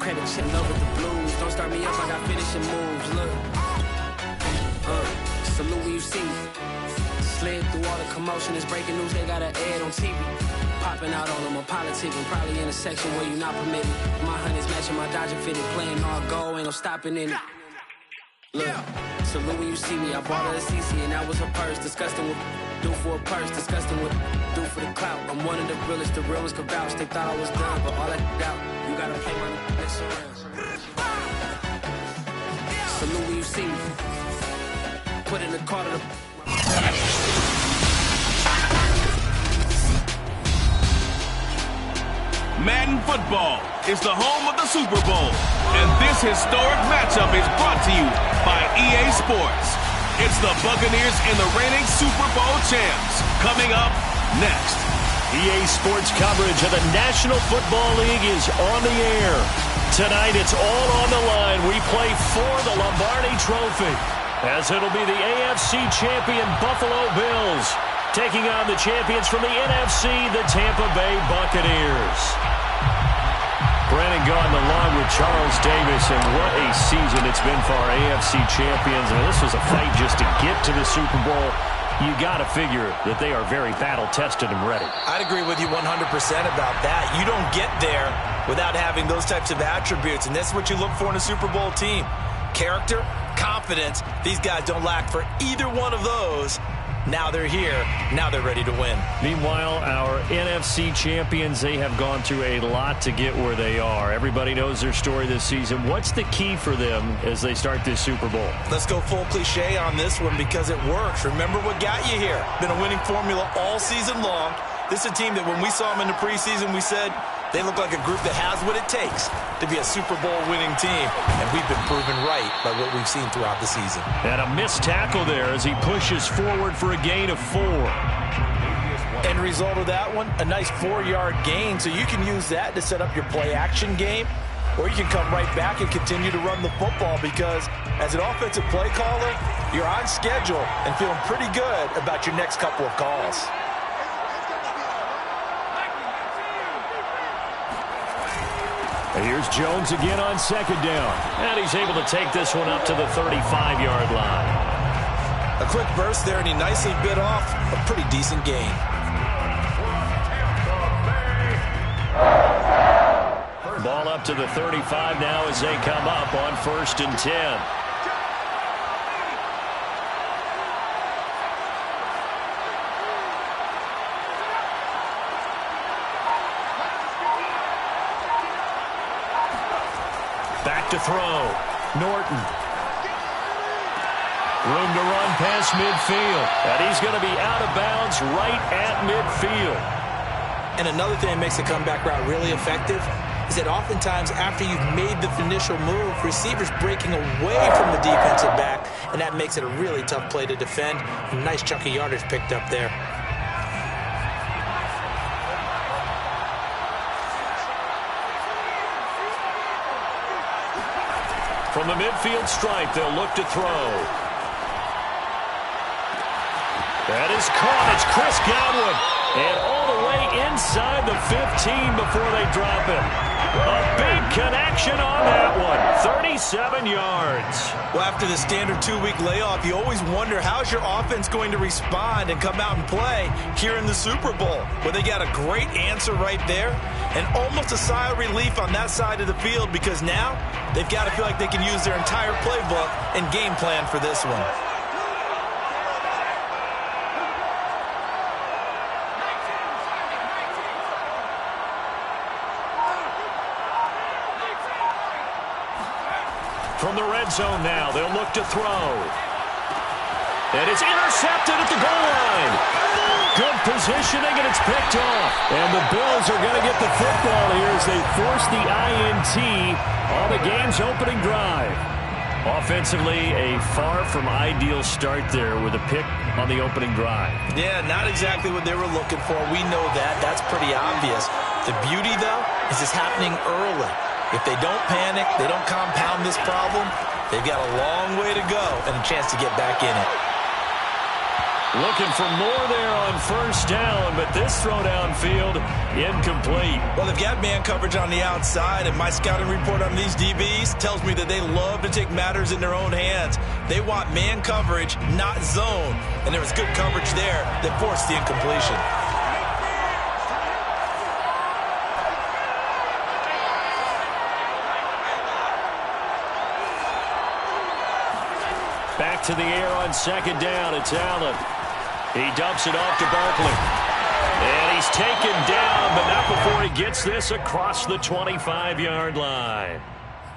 credit check, love with the blues. Don't start me up, I got finishing moves. Look, salute when you see me. Slid through all the commotion, it's breaking news, they got an ad on TV. Popping out on them, I'm politicking, probably in a section where you not permitted. My honey's matching my Dodger fitted, playing all goal, ain't no stopping in it. Look, salute when you see me, I bought her a CC and that was her purse. Disgusting with do for a purse, disgusting with do for the clout. I'm one of the realest could vouch. They thought I was done, but all that out, you gotta play my next round. Salute when you see me, put in the car to the... Madden Football is the home of the Super Bowl, and this historic matchup is brought to you by EA Sports. It's the Buccaneers and the reigning Super Bowl champs. Coming up next. EA Sports coverage of the National Football League is on the air. Tonight it's all on the line. We play for the Lombardi Trophy, as it'll be the AFC champion Buffalo Bills taking on the champions from the NFC, the Tampa Bay Buccaneers. Brandon Gaudin along with Charles Davis, and what a season it's been for our AFC champions. And this was a fight just to get to the Super Bowl. You got to figure that they are very battle-tested and ready. I'd agree with you 100% about that. You don't get there without having those types of attributes, and that's what you look for in a Super Bowl team. Character, confidence. These guys don't lack for either one of those. Now they're here. Now they're ready to win. Meanwhile, our NFC champions, they have gone through a lot to get where they are. Everybody knows their story this season. What's the key for them as they start this Super Bowl? Let's go full cliche on this one because it works. Remember what got you here. Been a winning formula all season long. This is a team that when we saw them in the preseason, we said they look like a group that has what it takes to be a Super Bowl winning team. And we've been proven right by what we've seen throughout the season. And a missed tackle there as he pushes forward for a gain of 4. End result of that one, a nice 4-yard gain. So you can use that to set up your play-action game, or you can come right back and continue to run the football because as an offensive play caller, you're on schedule and feeling pretty good about your next couple of calls. And here's Jones again on second down. And he's able to take this one up to the 35-yard line. A quick burst there, and he nicely bit off a pretty decent gain. Ball up to the 35 now as they come up on 1st and 10. Back to throw. Norton. Room to run past midfield. And he's going to be out of bounds right at midfield. And another thing that makes the comeback route really effective is that oftentimes after you've made the initial move, receivers breaking away from the defensive back, and that makes it a really tough play to defend. A nice chunk of yardage picked up there. From the midfield stripe, they'll look to throw. That is caught. It's Chris Godwin. And all the way inside the 15 before they drop him. A big connection on that one. 37 yards. Well, after the standard 2-week layoff, you always wonder how's your offense going to respond and come out and play here in the Super Bowl. Well, they got a great answer right there and almost a sigh of relief on that side of the field because now they've got to feel like they can use their entire playbook and game plan for this one. From the red zone now, they'll look to throw. And it's intercepted at the goal line. Good positioning, and it's picked off. And the Bills are going to get the football here as they force the INT on the game's opening drive. Offensively, a far from ideal start there with a pick on the opening drive. Yeah, not exactly what they were looking for. We know that. That's pretty obvious. The beauty, though, is it's happening early. If they don't panic, they don't compound this problem, they've got a long way to go and a chance to get back in it. Looking for more there on first down, but this throw downfield incomplete. Well, they've got man coverage on the outside, and my scouting report on these DBs tells me that they love to take matters in their own hands. They want man coverage, not zone, and there was good coverage there that forced the incompletion. Back to the air on second down. It's Allen. He dumps it off to Barkley. And he's taken down, but not before he gets this across the 25-yard line.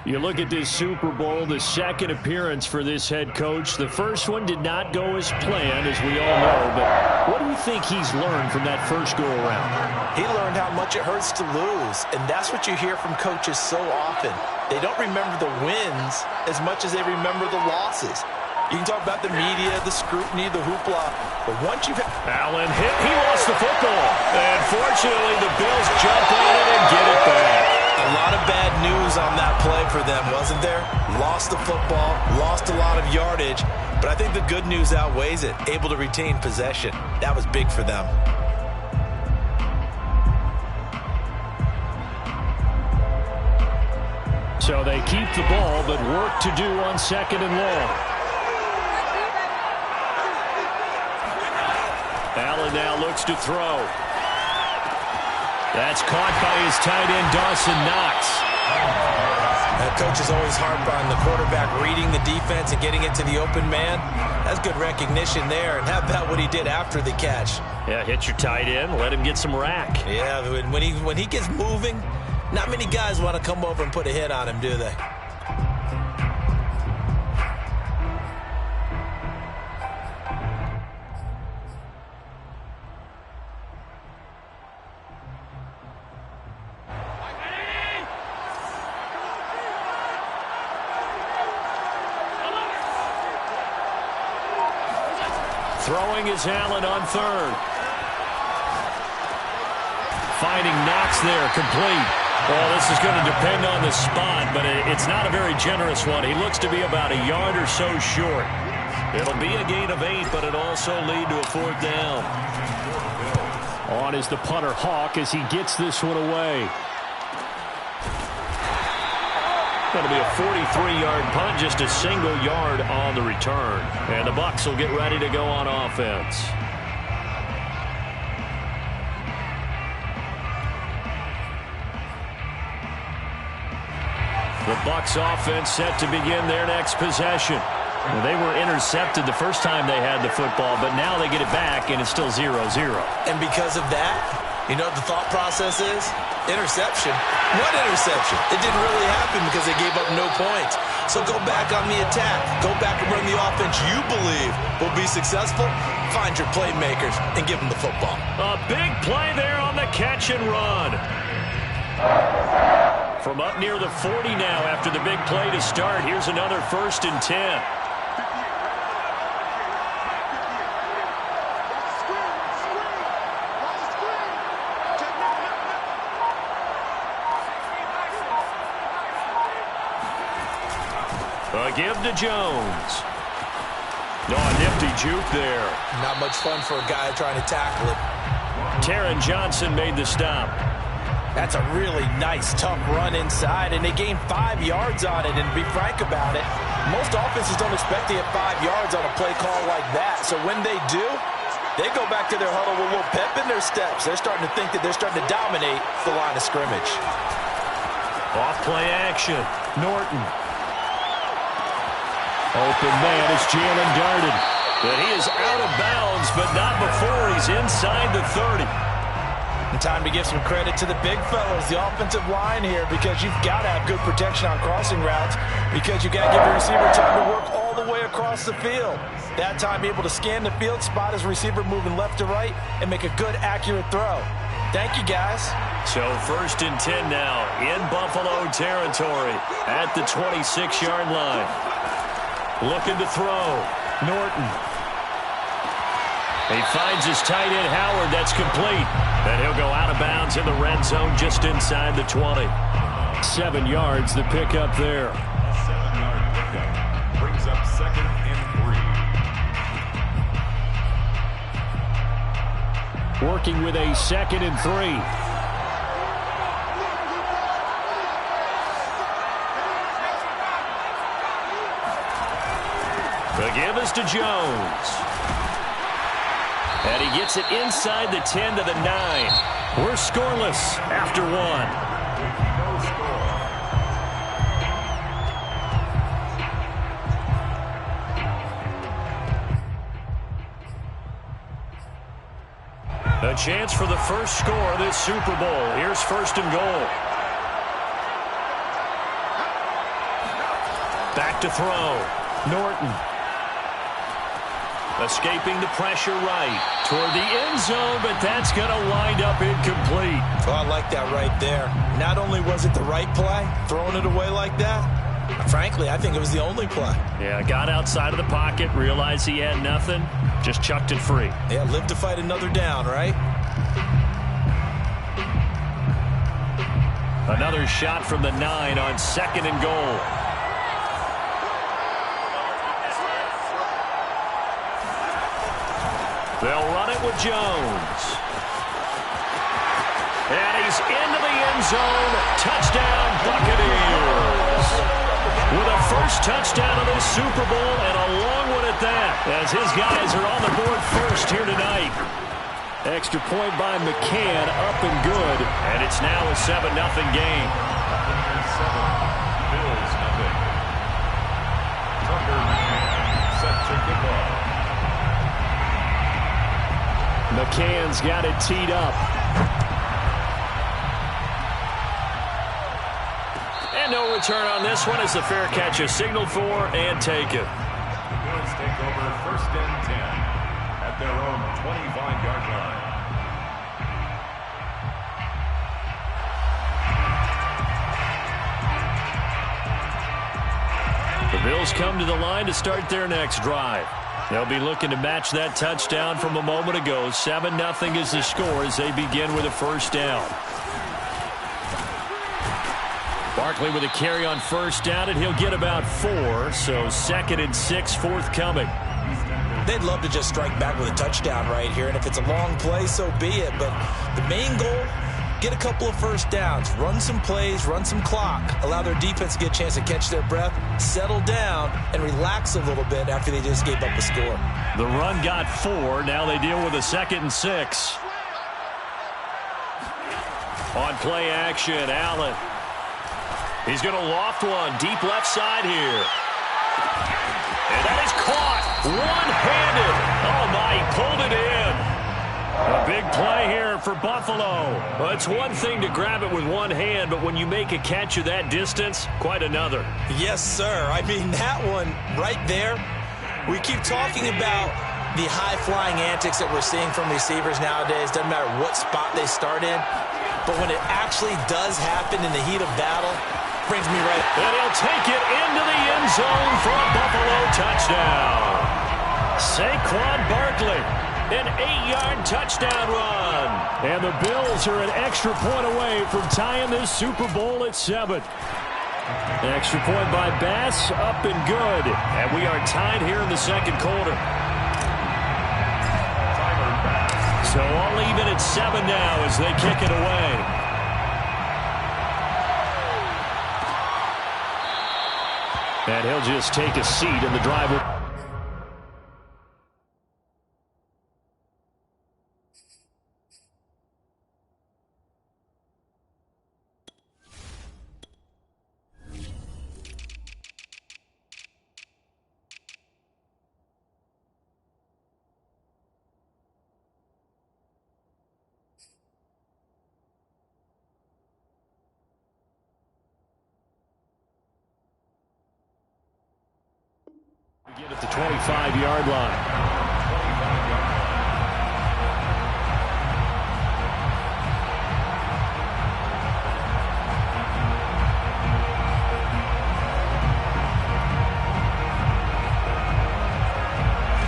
You look at this Super Bowl, the second appearance for this head coach. The first one did not go as planned, as we all know. But what do you think he's learned from that first go-around? He learned how much it hurts to lose, and that's what you hear from coaches so often. They don't remember the wins as much as they remember the losses. You can talk about the media, the scrutiny, the hoopla, but once you've... Allen hit, he lost the football. And fortunately, the Bills jump on it and get it back. A lot of bad news on that play for them, wasn't there? Lost the football, lost a lot of yardage, but I think the good news outweighs it. Able to retain possession. That was big for them. So they keep the ball, but work to do on second and long. Allen now looks to throw. That's caught by his tight end, Dawson Knox. Coaches always harp on the quarterback reading the defense and getting it to the open man. That's good recognition there. And how about what he did after the catch? Yeah, hit your tight end, let him get some rack. Yeah, when he gets moving, not many guys want to come over and put a hit on him, do they? Throwing is Allen on third. Finding Knox there, complete. Well, this is going to depend on the spot, but it's not a very generous one. He looks to be about a yard or so short. It'll be a gain of 8, but it'll also lead to a fourth down. On is the punter, Hawk, as he gets this one away. Going to be a 43-yard punt, just a single yard on the return. And the Bucs will get ready to go on offense. The Bucs offense set to begin their next possession. Well, they were intercepted the first time they had the football, but now they get it back, and it's still 0-0. And because of that, you know what the thought process is? Interception. What interception? It didn't really happen because they gave up no points. So go back on the attack. Go back and run the offense you believe will be successful. Find your playmakers and give them the football. A big play there on the catch and run. From up near the 40 now after the big play to start. Here's another 1st and 10. A give to Jones. No, a nifty juke there. Not much fun for a guy trying to tackle it. Taron Johnson made the stop. That's a really nice, tough run inside, and they gained 5 yards on it. And to be frank about it, most offenses don't expect to get 5 yards on a play call like that. So when they do, they go back to their huddle with a little pep in their steps. They're starting to think that they're starting to dominate the line of scrimmage. Off play action. Norton. Open man is Jalen Darden. But he is out of bounds, but not before he's inside the 30. And time to give some credit to the big fellas, the offensive line here, because you've got to have good protection on crossing routes, because you've got to give your receiver time to work all the way across the field. That time, be able to scan the field, spot his receiver moving left to right, and make a good, accurate throw. Thank you, guys. So 1st and 10 now in Buffalo territory at the 26-yard line. Looking to throw. Norton. He finds his tight end, Howard. That's complete. And he'll go out of bounds in the red zone just inside the 20. 7 yards, the pickup there. 7-yard pickup brings up 2nd and 3. working with a 2nd and 3. The give is to Jones. And he gets it inside the 10 to the 9. We're scoreless after 1. A chance for the first score of this Super Bowl. Here's 1st and goal. Back to throw. Norton. Escaping the pressure right toward the end zone, but that's going to wind up incomplete. Oh, I like that right there. Not only was it the right play, throwing it away like that, frankly, I think it was the only play. Yeah, got outside of the pocket, realized he had nothing, just chucked it free. Yeah, live to fight another down, right? Another shot from the 9 on 2nd and goal. They'll run it with Jones. And he's into the end zone. Touchdown, Buccaneers. With a first touchdown of this Super Bowl, and a long one at that, as his guys are on the board first here tonight. Extra point by McCann, up and good, and it's now a 7-0 game. Buccaneers 7, Bills 0. Tucker McCann set to kick off. McCann's got it teed up. And no return on this one as the fair catch is signaled for and taken. The Bills take over 1st and 10 at their own 25-yard line. The Bills come to the line to start their next drive. They'll be looking to match that touchdown from a moment ago. 7-0 is the score as they begin with a first down. Barkley with a carry on first down, and he'll get about 4, so 2nd and 6 forthcoming. They'd love to just strike back with a touchdown right here, and if it's a long play, so be it. But the main goal, get a couple of first downs, run some plays, run some clock, allow their defense to get a chance to catch their breath, settle down, and relax a little bit after they just gave up a score. The run got 4. Now they deal with a 2nd and 6. On play action, Allen. He's going to loft one deep left side here. And that is caught one-handed. Oh, my, he pulled it in. A big play here for Buffalo. Well, it's one thing to grab it with one hand, but when you make a catch of that distance, quite another. Yes, sir. I mean, that one right there, we keep talking about the high-flying antics that we're seeing from receivers nowadays. Doesn't matter what spot they start in. But when it actually does happen in the heat of battle, brings me right. And he'll take it into the end zone for a Buffalo touchdown. Saquon Barkley, an 8-yard touchdown run. And the Bills are an extra point away from tying this Super Bowl at 7. An extra point by Bass, up and good. And we are tied here in the second quarter. So all even at 7 now as they kick it away. And he'll just take a seat in the driver. Get at the 25-yard line.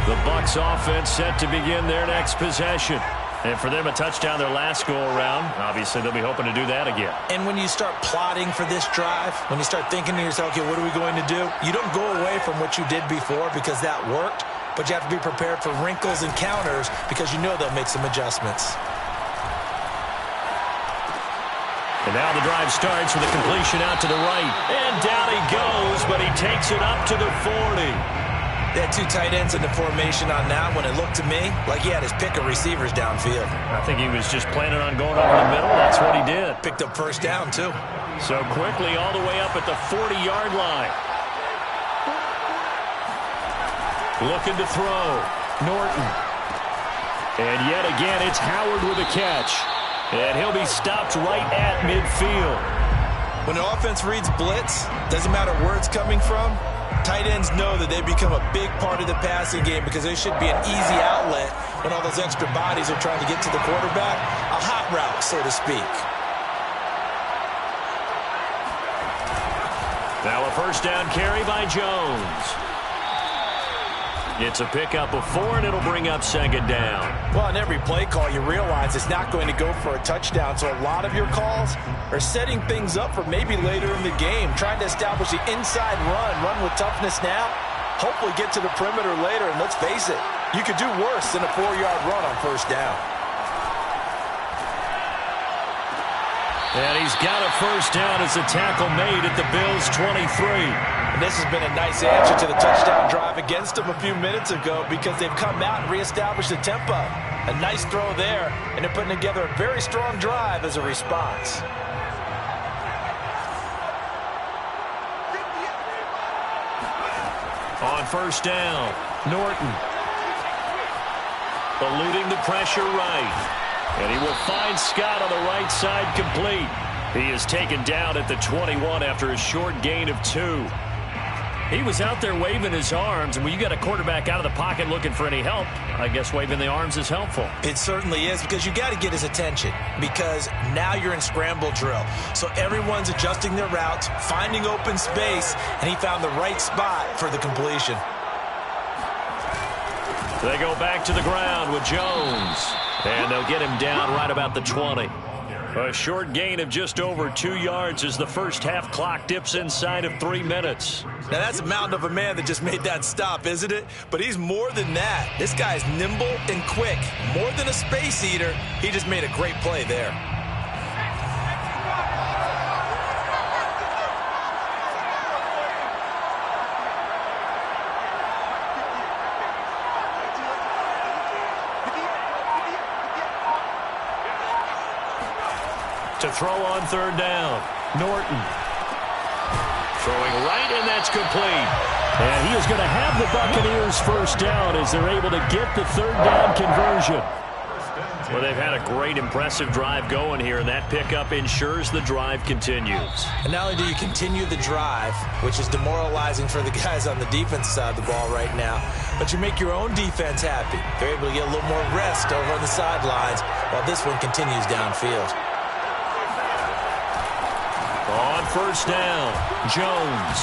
The Bucs offense set to begin their next possession. And for them, a touchdown their last go-around. Obviously, they'll be hoping to do that again. And when you start plotting for this drive, when you start thinking to yourself, okay, what are we going to do? You don't go away from what you did before because that worked. but you have to be prepared for wrinkles and counters because you know they'll make some adjustments. And now the drive starts with a completion out to the right. And down he goes, but he takes it up to the 40. They had 2 tight ends in the formation on that one. It looked to me like he had his pick of receivers downfield. I think he was just planning on going over the middle. That's what he did. Picked up first down, too. So quickly all the way up at the 40-yard line. Looking to throw. Norton. And yet again, it's Howard with a catch. And he'll be stopped right at midfield. When an offense reads blitz, doesn't matter where it's coming from, tight ends know that they become a big part of the passing game because they should be an easy outlet when all those extra bodies are trying to get to the quarterback. A hot route, so to speak. Now a first down carry by Jones. It's a pickup of 4, and it'll bring up second down. Well, on every play call, you realize it's not going to go for a touchdown, so a lot of your calls are setting things up for maybe later in the game, trying to establish the inside run with toughness now, hopefully get to the perimeter later, and let's face it, you could do worse than a 4-yard run on first down. And he's got a first down as a tackle made at the Bills' 23. And this has been a nice answer to the touchdown drive against them a few minutes ago because they've come out and reestablished the tempo. A nice throw there, and they're putting together a very strong drive as a response. On first down, Norton. Eluding the pressure right. And he will find Scott on the right side complete. He is taken down at the 21 after a short gain of 2. He was out there waving his arms, and when you got a quarterback out of the pocket looking for any help, I guess waving the arms is helpful. It certainly is because you got to get his attention because now you're in scramble drill. So everyone's adjusting their routes, finding open space, and he found the right spot for the completion. They go back to the ground with Jones, and they'll get him down right about the 20. A short gain of just over 2 yards as the first half clock dips inside of 3 minutes. Now that's a mountain of a man that just made that stop, isn't it? But he's more than that. This guy's nimble and quick. More than a space eater, he just made a great play there. To throw on third down, Norton. Throwing right, and that's complete. And he is going to have the Buccaneers first down as they're able to get the third down conversion. Well, they've had a great, impressive drive going here, and that pickup ensures the drive continues. And not only do you continue the drive, which is demoralizing for the guys on the defense side of the ball right now, but you make your own defense happy. They're able to get a little more rest over on the sidelines while this one continues downfield. On first down, Jones.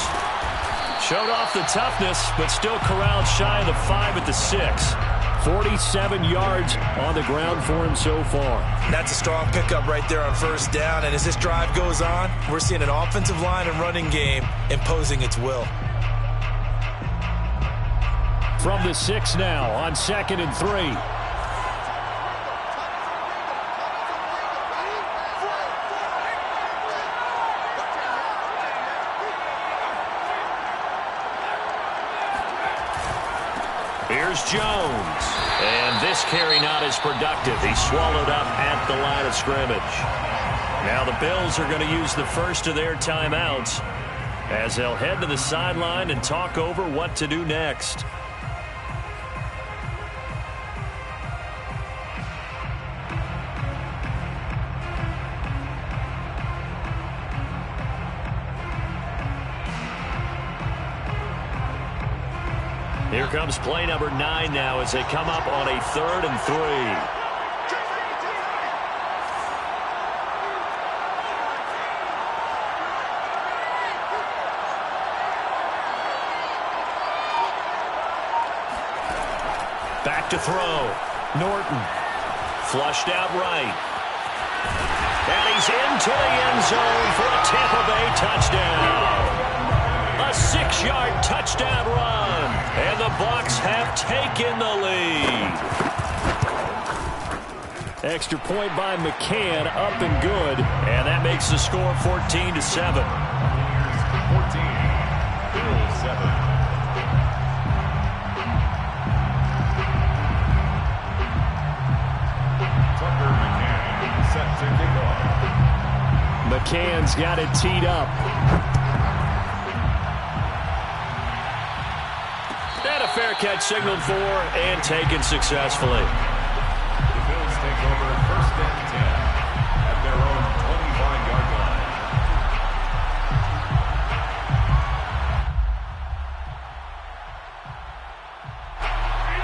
Showed off the toughness, but still corralled shy of the 5 at the 6. 47 yards on the ground for him so far. That's a strong pickup right there on first down, and as this drive goes on, we're seeing an offensive line and running game imposing its will. From the 6 now on 2nd and 3. Here's Jones. And this carry not as productive. He's swallowed up at the line of scrimmage. Now the Bills are going to use the first of their timeouts as they'll head to the sideline and talk over what to do next. Here comes play number 9 now as they come up on a 3rd and 3. Back to throw. Norton. Flushed out right. And he's into the end zone for a Tampa Bay touchdown. A 6-yard touchdown run. And the Bucs have taken the lead. Extra point by McCann, up and good. And that makes the score 14-7. 14, Bills 7. Set to kick off. McCann's got it teed up. And a fair catch signaled for and taken successfully. The Bills take over 1st and 10 at their own 25-yard line.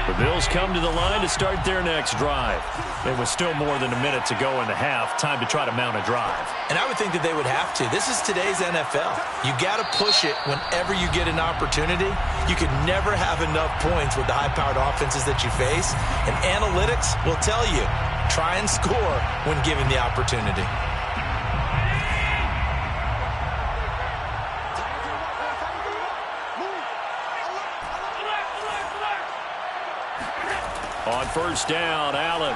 The Bills come to the line to start their next drive. It was still more than a minute to go in the half. Time to try to mount a drive. And I would think that they would have to. This is today's NFL. You got to push it whenever you get an opportunity. You could never have enough points with the high-powered offenses that you face. And analytics will tell you, try and score when given the opportunity. On 1st down, Allen.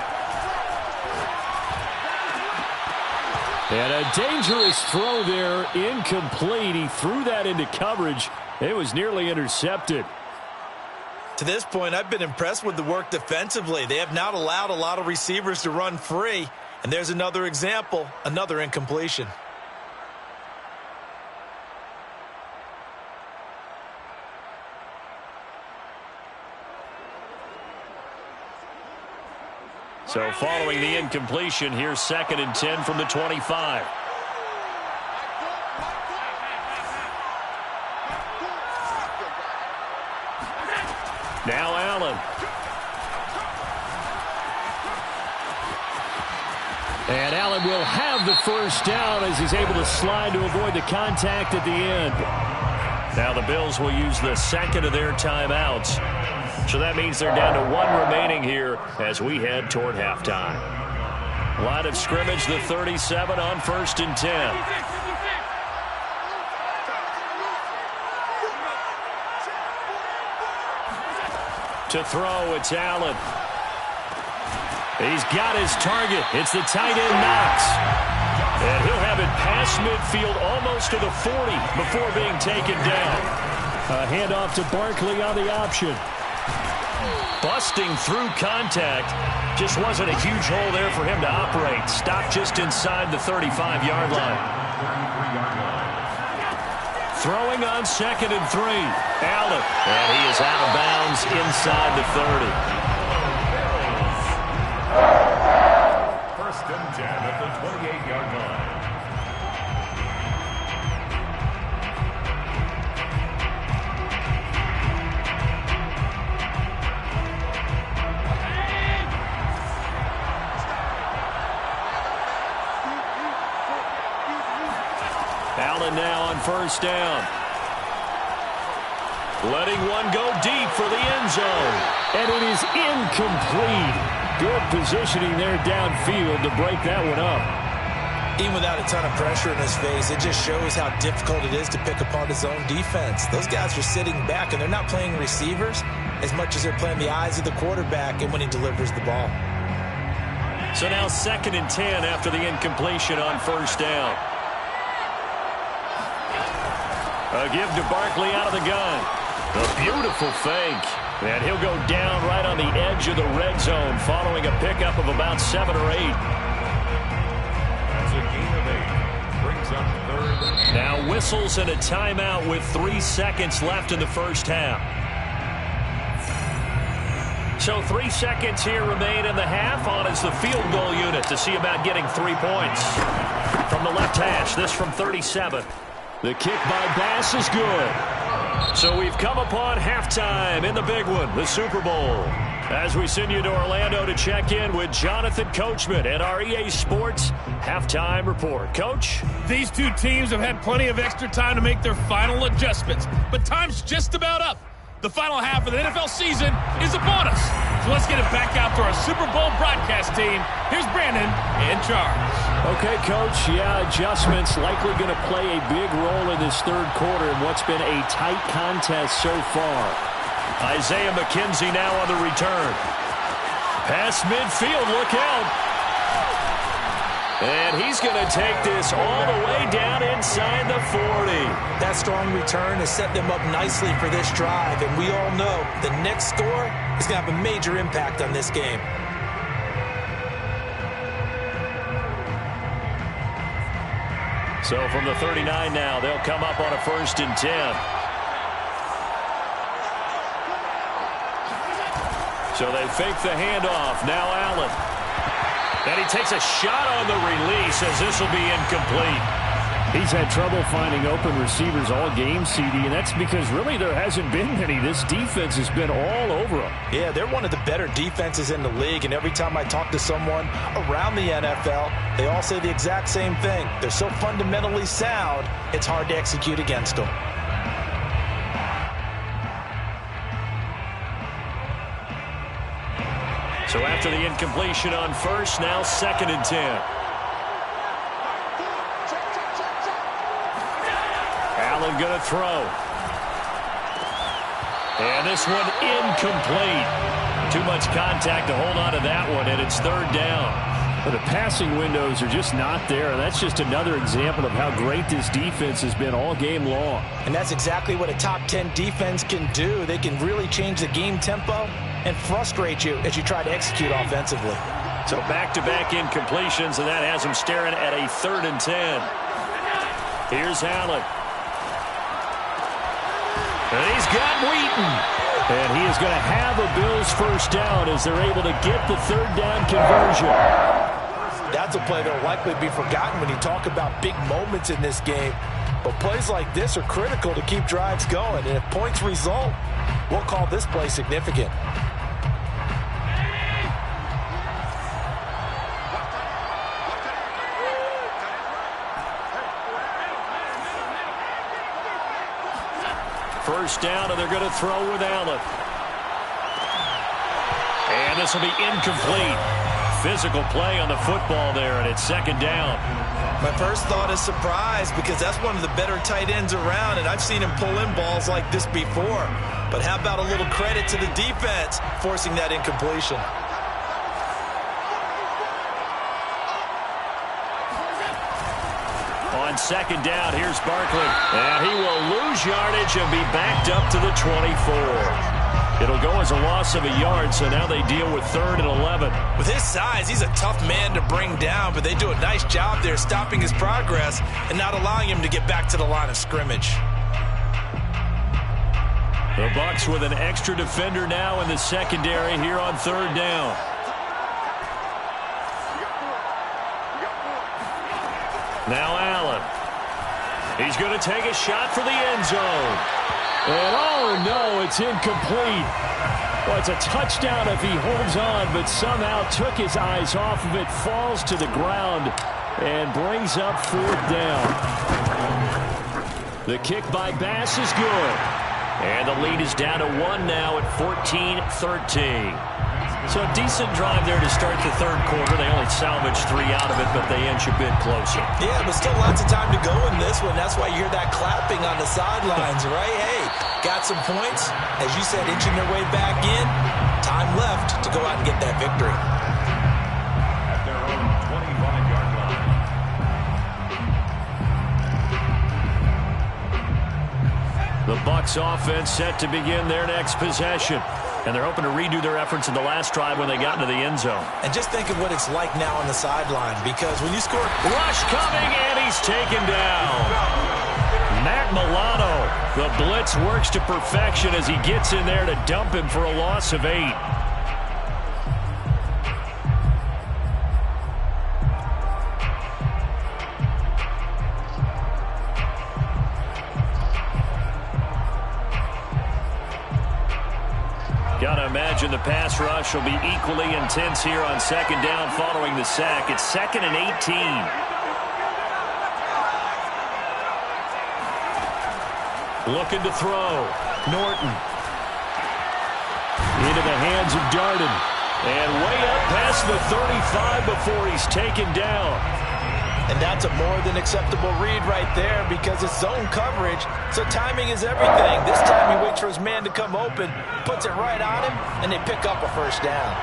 And a dangerous throw there, incomplete. He threw that into coverage. It was nearly intercepted. To this point, I've been impressed with the work defensively. They have not allowed a lot of receivers to run free. And there's another example, another incompletion. So following the incompletion, here's 2nd and 10 from the 25. Now Allen. And Allen will have the 1st down as he's able to slide to avoid the contact at the end. Now the Bills will use the 2nd of their timeouts. So that means they're down to 1 remaining here as we head toward halftime. Line of scrimmage, the 37 on 1st and 10. To throw, it's Allen. He's got his target. It's the tight end Knox. And he'll have it past midfield almost to the 40 before being taken down. A handoff to Barkley on the option. Busting through contact. Just wasn't a huge hole there for him to operate. Stopped just inside the 35-yard line. Throwing on 2nd and 3. Allen. And he is out of bounds inside the 30. 1st and 10 at the 28-yard line. Allen now on 1st down. Letting one go deep for the end zone. And it is incomplete. Good positioning there downfield to break that one up. Even without a ton of pressure in his face, it just shows how difficult it is to pick apart his own defense. Those guys are sitting back, and they're not playing receivers as much as they're playing the eyes of the quarterback and when he delivers the ball. So now 2nd and 10 after the incompletion on 1st down. A give to Barkley out of the gun. A beautiful fake. And he'll go down right on the edge of the red zone following a pickup of about 7 or 8. That's a gain of 8. Brings up 3rd. Now whistles and a timeout with 3 seconds left in the 1st half. So 3 seconds here remain in the half. On is the field goal unit to see about getting 3 points. From the left hash, this from 37. The kick by Bass is good. So we've come upon halftime in the big one, the Super Bowl. As we send you to Orlando to check in with Jonathan Coachman at our EA Sports Halftime Report. Coach? These two teams have had plenty of extra time to make their final adjustments, but time's just about up. The final half of the NFL season is upon us. So let's get it back out to our Super Bowl broadcast team. Here's Brandon in charge. Okay, Coach. Yeah, adjustments likely going to play a big role in this 3rd quarter in what's been a tight contest so far. Isaiah McKenzie now on the return. Past midfield, look out. And he's going to take this all the way down inside the 40. That strong return has set them up nicely for this drive, and we all know the next score is going to have a major impact on this game. So from the 39 now, they'll come up on a 1st and 10. So they fake the handoff. Now Allen. And he takes a shot on the release as this will be incomplete. He's had trouble finding open receivers all game, CD, and that's because really there hasn't been many. This defense has been all over them. Yeah, they're one of the better defenses in the league, and every time I talk to someone around the NFL, they all say the exact same thing. They're so fundamentally sound, it's hard to execute against them. So after the incompletion on 1st, now 2nd and 10. Allen going to throw. And this one incomplete. Too much contact to hold on to that one, and it's 3rd down. But the passing windows are just not there. That's just another example of how great this defense has been all game long. And that's exactly what a top 10 defense can do. They can really change the game tempo and frustrate you as you try to execute offensively. So back-to-back incompletions, and that has him staring at a 3rd and 10. Here's Allen. And he's got Wheaton. And he is going to have a Bills 1st down as they're able to get the 3rd down conversion. That's a play that will likely be forgotten when you talk about big moments in this game. But plays like this are critical to keep drives going. And if points result, we'll call this play significant. First down, and they're going to throw with Allen. And this will be incomplete. Physical play on the football there, and it's 2nd down. My first thought is surprise, because that's one of the better tight ends around, and I've seen him pull in balls like this before. But how about a little credit to the defense forcing that incompletion? On 2nd down, here's Barkley. And he will lose yardage and be backed up to the 24. It'll go as a loss of a yard, so now they deal with 3rd and 11. With his size, he's a tough man to bring down, but they do a nice job there stopping his progress and not allowing him to get back to the line of scrimmage. The Bucs with an extra defender now in the secondary here on 3rd down. Now Allen. He's going to take a shot for the end zone. And oh no, it's incomplete. Well, it's a touchdown if he holds on, but somehow took his eyes off of it, falls to the ground, and brings up 4th down. The kick by Bass is good. And the lead is down to 1 now at 14-13. So a decent drive there to start the 3rd quarter. They only salvaged 3 out of it, but they inch a bit closer. Yeah, but still lots of time to go in this one. That's why you hear that clapping on the sidelines, right? Hey, got some points. As you said, inching their way back in. Time left to go out and get that victory. At their own 25-yard line. The Bucs offense set to begin their next possession. And they're hoping to redo their efforts in the last drive when they got into the end zone. And just think of what it's like now on the sideline, because when you score... Rush coming, and he's taken down. Matt Milano. The blitz works to perfection as he gets in there to dump him for a loss of 8. Got to imagine the pass rush will be equally intense here on 2nd down following the sack. It's 2nd and 18. Looking to throw. Norton. Into the hands of Darden. And way up past the 35 before he's taken down. And that's a more than acceptable read right there because it's zone coverage, so timing is everything. This time he waits for his man to come open, puts it right on him, and they pick up a first down.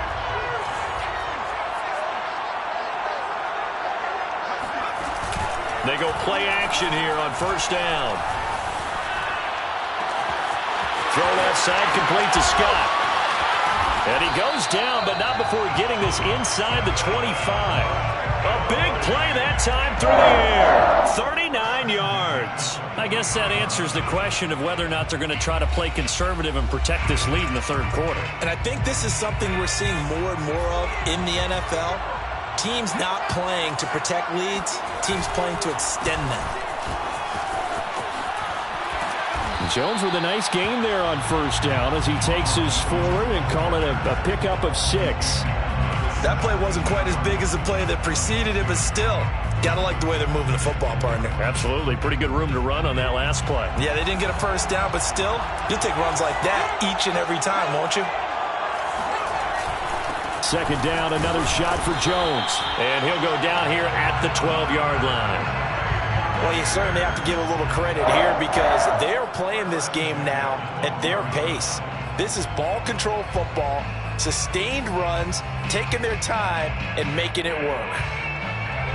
They go play action here on first down. Throw left side, complete to Scott. And he goes down, but not before getting this inside the 25. A big play that time through the air. 39 yards. I guess that answers the question of whether or not they're going to try to play conservative and protect this lead in the third quarter. And I think this is something we're seeing more and more of in the NFL. Teams not playing to protect leads, teams playing to extend them. Jones with a nice gain there on first down as he takes his forward and call it a pickup of 6. That play wasn't quite as big as the play that preceded it, but still, gotta like the way they're moving the football, partner. Absolutely. Pretty good room to run on that last play. Yeah, they didn't get a first down, but still, you'll take runs like that each and every time, won't you? Second down, another shot for Jones. And he'll go down here at the 12-yard line. Well, you certainly have to give a little credit here because they're playing this game now at their pace. This is ball control football, sustained runs, taking their time, and making it work.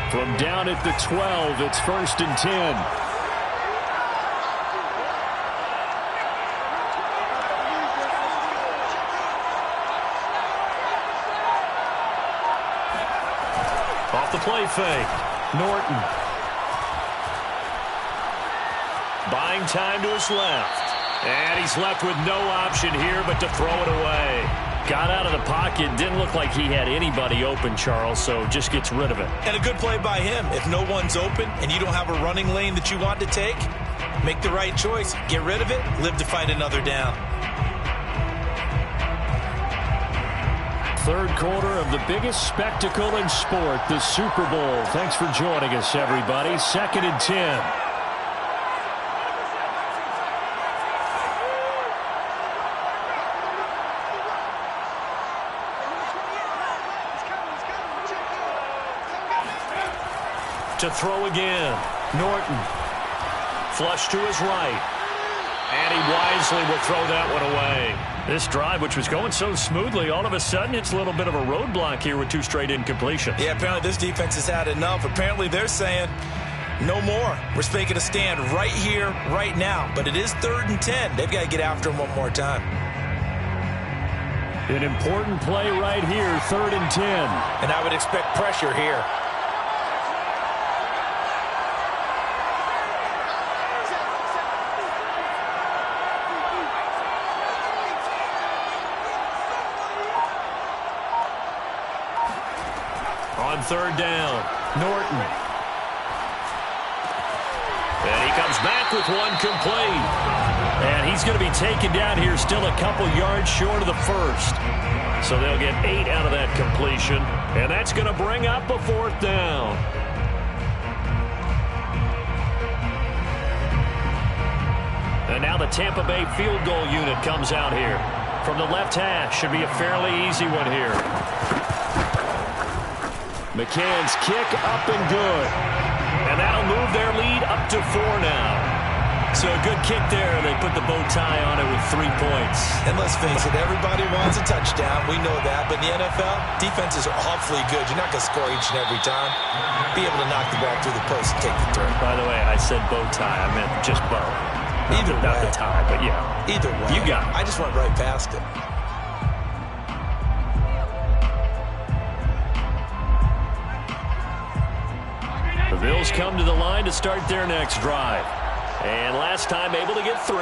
From down at the 12, it's 1st and 10. Off the play fake, Norton. Buying time to his left. And he's left with no option here but to throw it away. Got out of the pocket. Didn't look like he had anybody open, Charles, so just gets rid of it. And a good play by him. If no one's open and you don't have a running lane that you want to take, make the right choice. Get rid of it. Live to fight another down. Third quarter of the biggest spectacle in sport, the Super Bowl. Thanks for joining us, everybody. 2nd and 10. To throw again. Norton. Flush to his right. And he wisely will throw that one away. This drive, which was going so smoothly, all of a sudden it's a little bit of a roadblock here with 2 straight incompletions. Yeah, apparently this defense has had enough. Apparently they're saying, no more. We're making a stand right here, right now. But it is 3rd and 10. They've got to get after him one more time. An important play right here, 3rd and 10. And I would expect pressure here. On 3rd down, Norton. And he comes back with one complete. And he's going to be taken down here still a couple yards short of the first. So they'll get 8 out of that completion. And that's going to bring up a 4th down. And now the Tampa Bay field goal unit comes out here. From the left hash, should be a fairly easy one here. McCann's kick up and good. And that'll move their lead up to 4 now. So a good kick there. They put the bow tie on it with 3 points. And let's face it, everybody wants a touchdown. We know that. But in the NFL, defenses are awfully good. You're not going to score each and every time. Be able to knock the ball through the post and take the throw. By the way, I said bow tie. I meant just bow. Either way. Not the tie, but yeah. Either way. You got it. I just went right past it. The Bills come to the line to start their next drive. And last time able to get 3.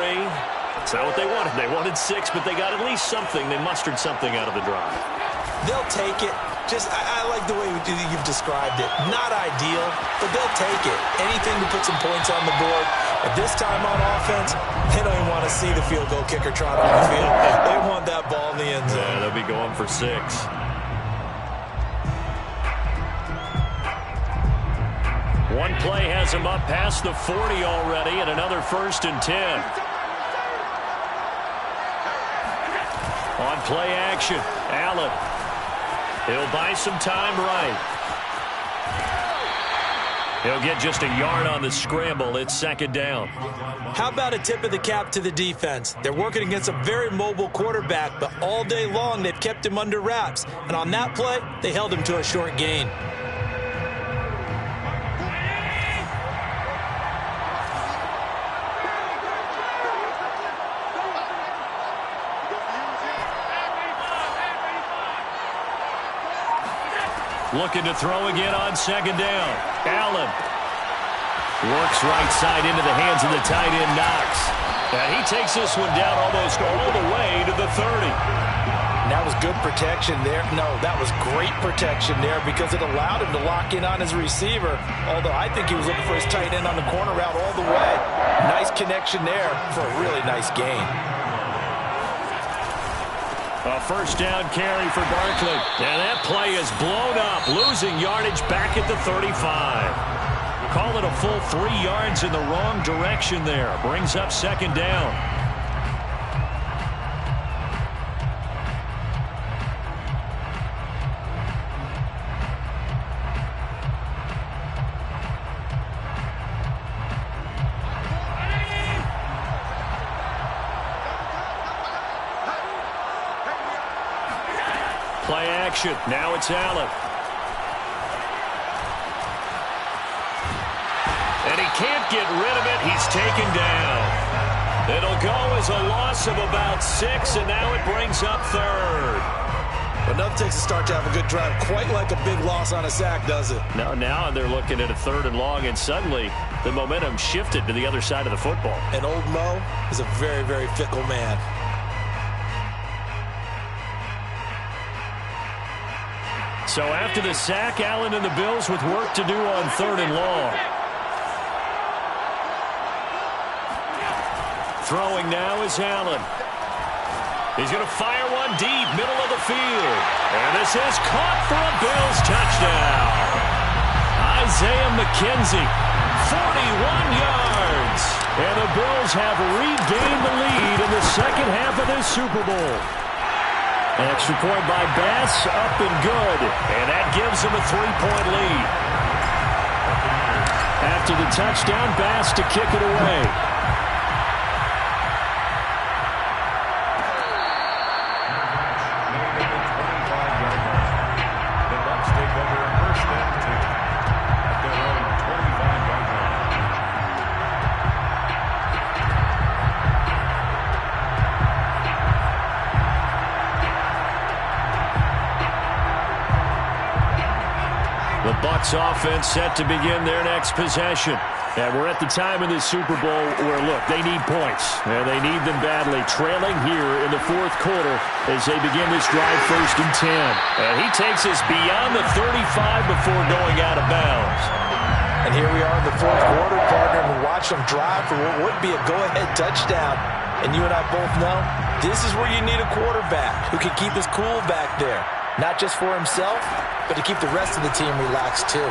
It's not what they wanted. They wanted 6, but they got at least something. They mustered something out of the drive. They'll take it. I like the way you've described it. Not ideal, but they'll take it. Anything to put some points on the board. At this time on offense, they don't even want to see the field goal kicker trot on the field. They want that ball in the end zone. Yeah, they'll be going for 6. One play has him up past the 40 already, and another 1st and 10. On play action, Allen. He'll buy some time right. He'll get just a yard on the scramble. It's second down. How about a tip of the cap to the defense? They're working against a very mobile quarterback, but all day long they've kept him under wraps. And on that play, they held him to a short gain. Looking to throw again on second down. Allen works right side into the hands of the tight end, Knox. And he takes this one down almost all the way to the 30. And that was good protection there. No, that was great protection there because it allowed him to lock in on his receiver, although I think he was looking for his tight end on the corner route all the way. Nice connection there for a really nice gain. A first down carry for Barkley. And that play is blown up, losing yardage back at the 35. Call it a full 3 yards in the wrong direction there. Brings up second down. Play action. Now it's Allen. And he can't get rid of it. He's taken down. It'll go as a loss of about 6, and now it brings up third. But nothing takes a start to have a good drive, quite like a big loss on a sack, does it? Now they're looking at a 3rd and long, and suddenly the momentum shifted to the other side of the football. And old Mo is a very, very fickle man. So after the sack, Allen and the Bills with work to do on 3rd and long. Throwing now is Allen. He's going to fire one deep, middle of the field. And this is caught for a Bills touchdown. Isaiah McKenzie, 41 yards. And the Bills have regained the lead in the second half of this Super Bowl. An extra point by Bass, up and good. And that gives them a 3-point lead. After the touchdown, Bass to kick it away. Offense set to begin their next possession. And we're at the time in this Super Bowl where, look, they need points. And they need them badly. Trailing here in the 4th quarter as they begin this drive 1st and 10. And he takes us beyond the 35 before going out of bounds. And here we are in the 4th quarter, partner, and we watch them drive for what would be a go-ahead touchdown. And you and I both know this is where you need a quarterback who can keep his cool back there. Not just for himself, but to keep the rest of the team relaxed too.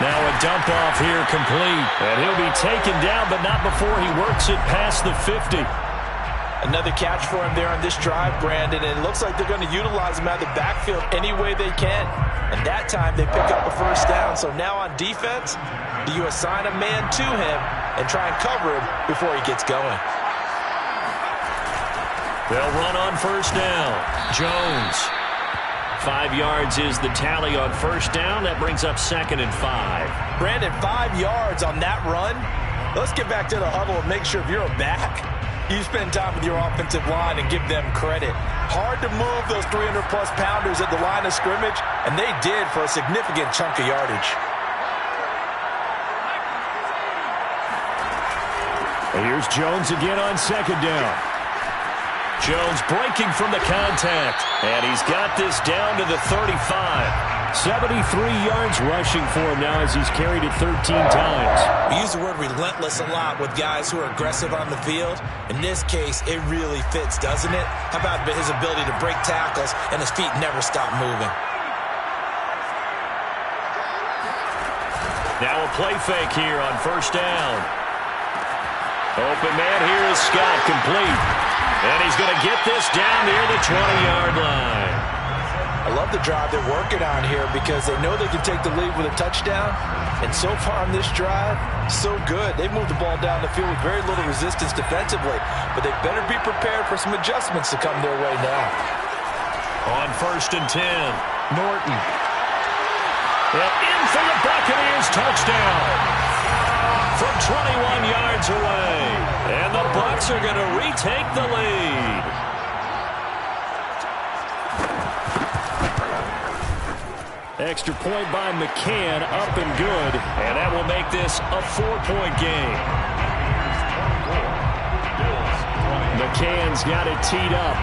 Now a dump off here complete. And he'll be taken down, but not before he works it past the 50. Another catch for him there on this drive, Brandon, and it looks like they're going to utilize him out of the backfield any way they can. And that time they pick up a first down. So now on defense, do you assign a man to him and try and cover him before he gets going? They'll run on first down. Jones. 5 yards is the tally on first down. That brings up 2nd and 5. Brandon, 5 yards on that run. Let's get back to the huddle and make sure if you're a back, you spend time with your offensive line and give them credit. Hard to move those 300-plus pounders at the line of scrimmage, and they did for a significant chunk of yardage. And here's Jones again on second down. Jones breaking from the contact, and he's got this down to the 35. 73 yards rushing for him now as he's carried it 13 times. We use the word relentless a lot with guys who are aggressive on the field. In this case, it really fits, doesn't it? How about his ability to break tackles and his feet never stop moving? Now a play fake here on first down. Open man here is Scott, complete. And he's going to get this down near the 20-yard line. I love the drive they're working on here because they know they can take the lead with a touchdown. And so far on this drive, so good. They've moved the ball down the field with very little resistance defensively. But they better be prepared for some adjustments to come their way now. On 1st and 10, Norton. In for the Buccaneers, touchdown. From 21 yards away. And the Bucs are going to retake the lead. Extra point by McCann, up and good. And that will make this a 4-point game. McCann's got it teed up.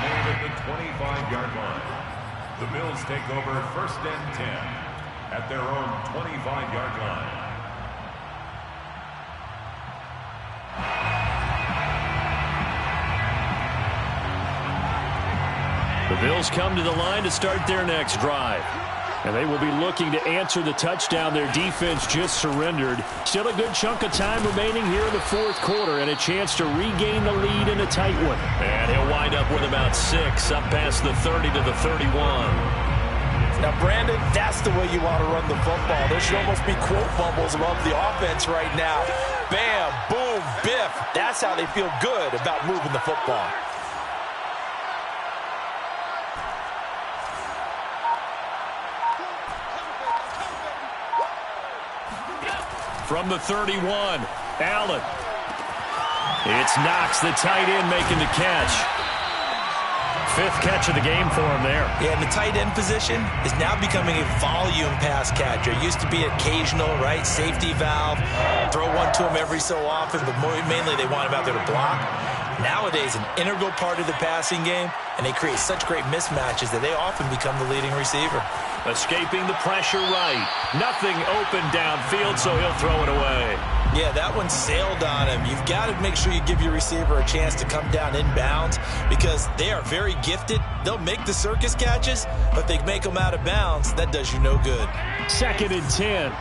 Made at the 25-yard line. The Bills take over 1st and 10 at their own 25-yard line. The Bills come to the line to start their next drive. And they will be looking to answer the touchdown their defense just surrendered. Still a good chunk of time remaining here in the 4th quarter and a chance to regain the lead in a tight one. And he'll wind up with about 6 up past the 30 to the 31. Now, Brandon, that's the way you want to run the football. There should almost be quote bubbles above the offense right now. Bam, boom, biff. That's how they feel good about moving the football. From the 31, Allen. It's Knox, the tight end, making the catch. 5th catch of the game for him there. Yeah, and the tight end position is now becoming a volume pass catcher. It used to be occasional, right? Safety valve. Throw one to him every so often, but mainly they want him out there to block. Nowadays, an integral part of the passing game, and they create such great mismatches that they often become the leading receiver. Escaping the pressure right. Nothing open downfield, so he'll throw it away. Yeah, that one sailed on him. You've got to make sure you give your receiver a chance to come down inbounds because they are very gifted. They'll make the circus catches, but they make them out of bounds. That does you no good. 2nd and 10.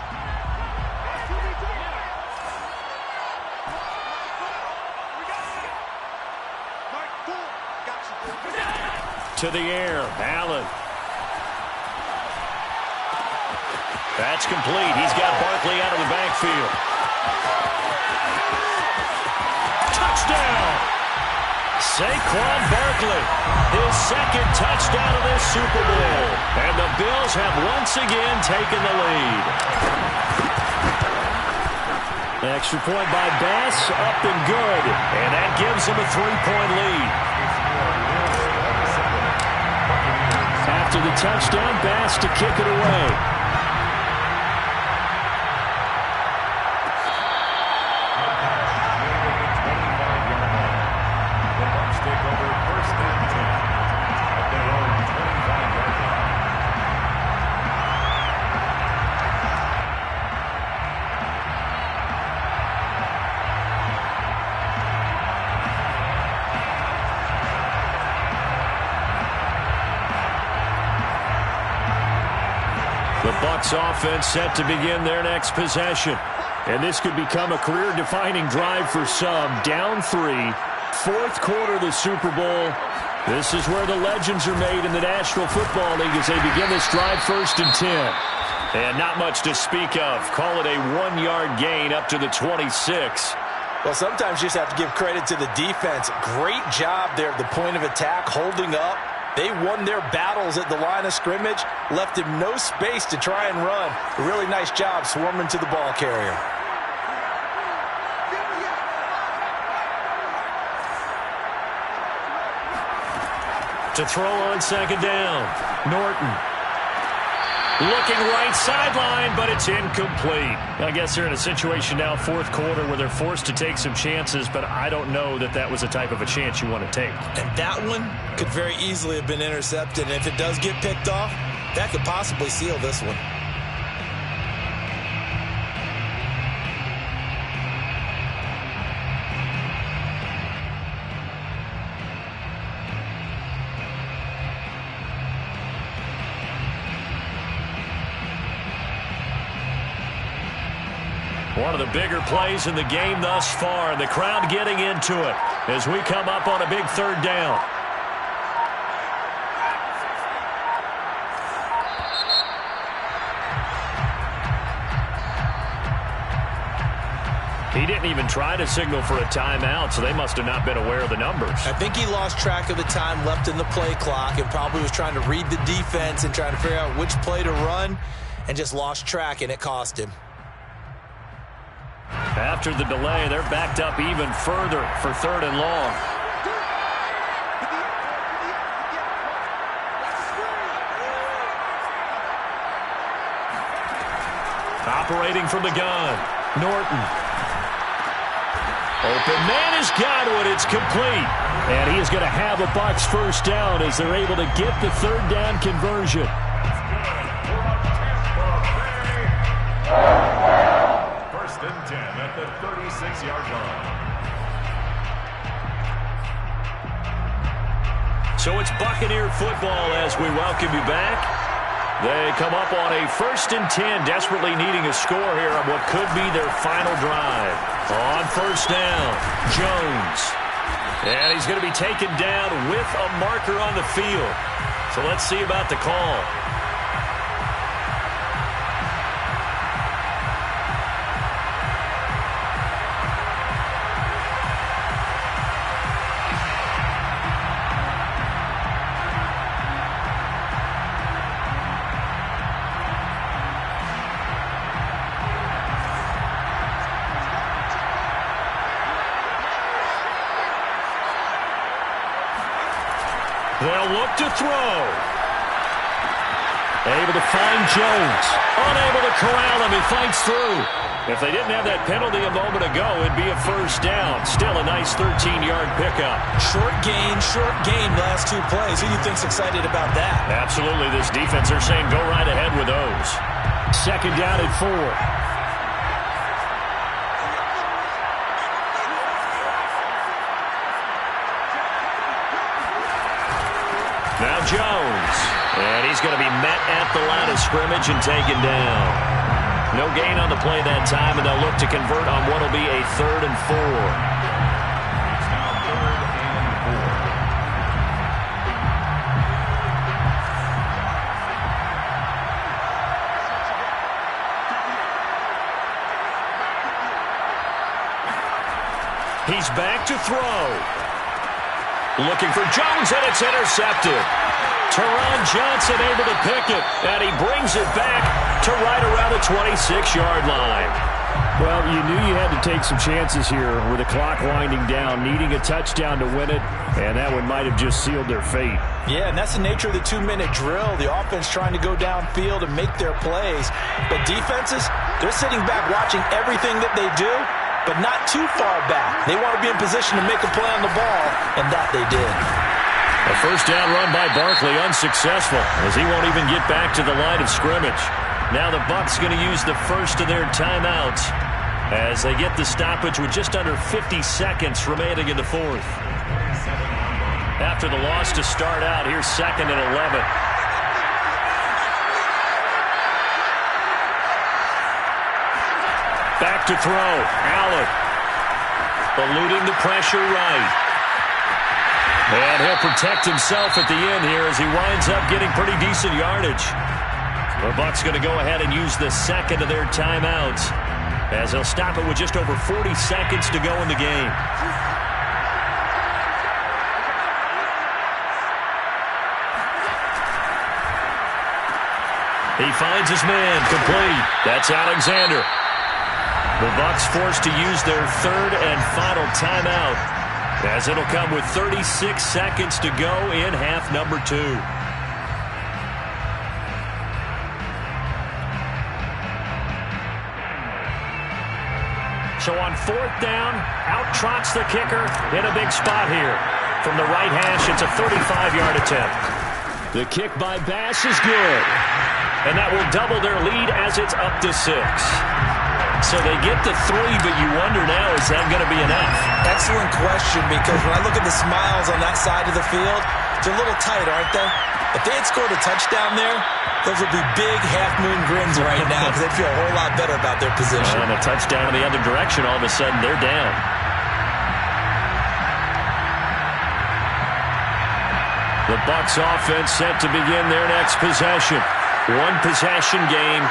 To the air, Allen. That's complete. He's got Barkley out of the backfield. Touchdown! Saquon Barkley, his 2nd touchdown of this Super Bowl. And the Bills have once again taken the lead. Extra point by Bass, up and good. And that gives them a 3-point lead. After the touchdown, Bass to kick it away. Bucs offense set to begin their next possession. And this could become a career-defining drive for some. Down 3, 4th quarter of the Super Bowl. This is where the legends are made in the National Football League as they begin this drive 1st and 10. And not much to speak of. Call it a 1-yard gain up to the 26. Well, sometimes you just have to give credit to the defense. Great job there at the point of attack, holding up. They won their battles at the line of scrimmage, left him no space to try and run. A really nice job swarming to the ball carrier. To throw on 2nd down, Norton. Looking right sideline, but it's incomplete. I guess they're in a situation now, 4th quarter, where they're forced to take some chances, but I don't know that that was the type of a chance you want to take. And that one could very easily have been intercepted. And if it does get picked off, that could possibly seal this one. One of the bigger plays in the game thus far, and the crowd getting into it as we come up on a big third down. He didn't even try to signal for a timeout, so they must have not been aware of the numbers. I think he lost track of the time left in the play clock and probably was trying to read the defense and trying to figure out which play to run and just lost track, and it cost him. After the delay, they're backed up even further for 3rd and long. Operating from the gun, Norton. Open man has got it. It's complete. And he is going to have a Bucs first down as they're able to get the 3rd down conversion. First and 10 at the 36-yard line. So it's Buccaneer football as we welcome you back. They come up on a 1st and 10, desperately needing a score here on what could be their final drive. On 1st down, Jones. And he's going to be taken down with a marker on the field. So let's see about the call. They'll look to throw. Able to find Jones. Unable to corral him. He fights through. If they didn't have that penalty a moment ago, it'd be a first down. Still a nice 13-yard pickup. Short gain last 2 plays. Who do you think's excited about that? Absolutely. This defense, they're saying go right ahead with those. 2nd down and 4. Now Jones, and he's going to be met at the line of scrimmage and taken down. No gain on the play that time, and they'll look to convert on what will be a 3rd and 4. It's now 3rd and 4. He's back to throw. Looking for Jones, and it's intercepted. Teron Johnson able to pick it, and he brings it back to right around the 26-yard line. Well, you knew you had to take some chances here with the clock winding down, needing a touchdown to win it, and that one might have just sealed their fate. Yeah, and that's the nature of the 2-minute drill. The offense trying to go downfield and make their plays. But defenses, they're sitting back watching everything that they do, but not too far back. They want to be in position to make a play on the ball, and that they did. A first down run by Barkley, unsuccessful, as he won't even get back to the line of scrimmage. Now the Bucs going to use the first of their timeouts as they get the stoppage with just under 50 seconds remaining in the 4th. After the loss to start out, here's 2nd and 11. Back to throw. Allen. Eluding the pressure right. And he'll protect himself at the end here as he winds up getting pretty decent yardage. The Bucs going to go ahead and use the 2nd of their timeouts as they'll stop it with just over 40 seconds to go in the game. He finds his man, complete. That's Alexander. The Bucs forced to use their 3rd and final timeout as it'll come with 36 seconds to go in half number 2. So on 4th down, out trots the kicker in a big spot here. From the right hash, it's a 35-yard attempt. The kick by Bass is good. And that will double their lead as it's up to 6. So they get the 3, but you wonder now, is that going to be enough? Excellent question, because when I look at the smiles on that side of the field, They're a little tight, aren't they? If they had scored a touchdown there, those would be big half-moon grins right now because they'd feel a whole lot better about their position. And a touchdown in the other direction, all of a sudden they're down. The Bucs offense set to begin their next possession. One possession game.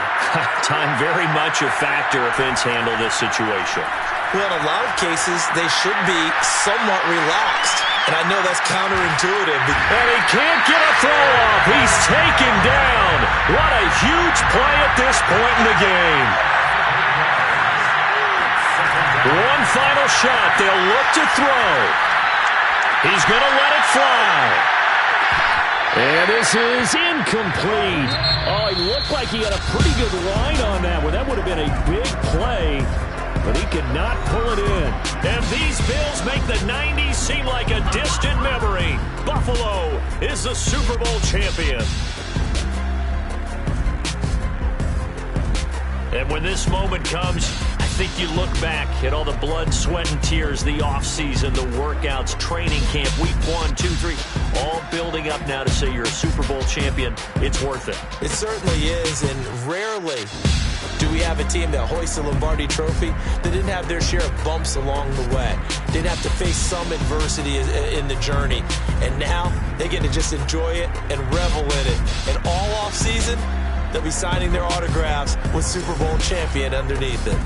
Time very much a factor if Vince handle this situation. Well, in a lot of cases, they should be somewhat relaxed. And I know that's counterintuitive. And he can't get a throw off. He's taken down. What a huge play at this point in the game. One final shot. They'll look to throw. He's going to let it fly. And this is incomplete. Oh, he looked like he had a pretty good line on that one. That would have been a big play, but he could not pull it in. And these Bills make the 90s seem like a distant memory. Buffalo is the Super Bowl champion. And when this moment comes, I think you look back at all the blood, sweat, and tears, the offseason, the workouts, training camp, week 1, 2, 3, all building up now to say you're a Super Bowl champion. It's worth it. It certainly is, and rarely do we have a team that hoists the Lombardi Trophy that didn't have their share of bumps along the way, didn't have to face some adversity in the journey, and now they get to just enjoy it and revel in it. And all offseason, they'll be signing their autographs with Super Bowl champion underneath it.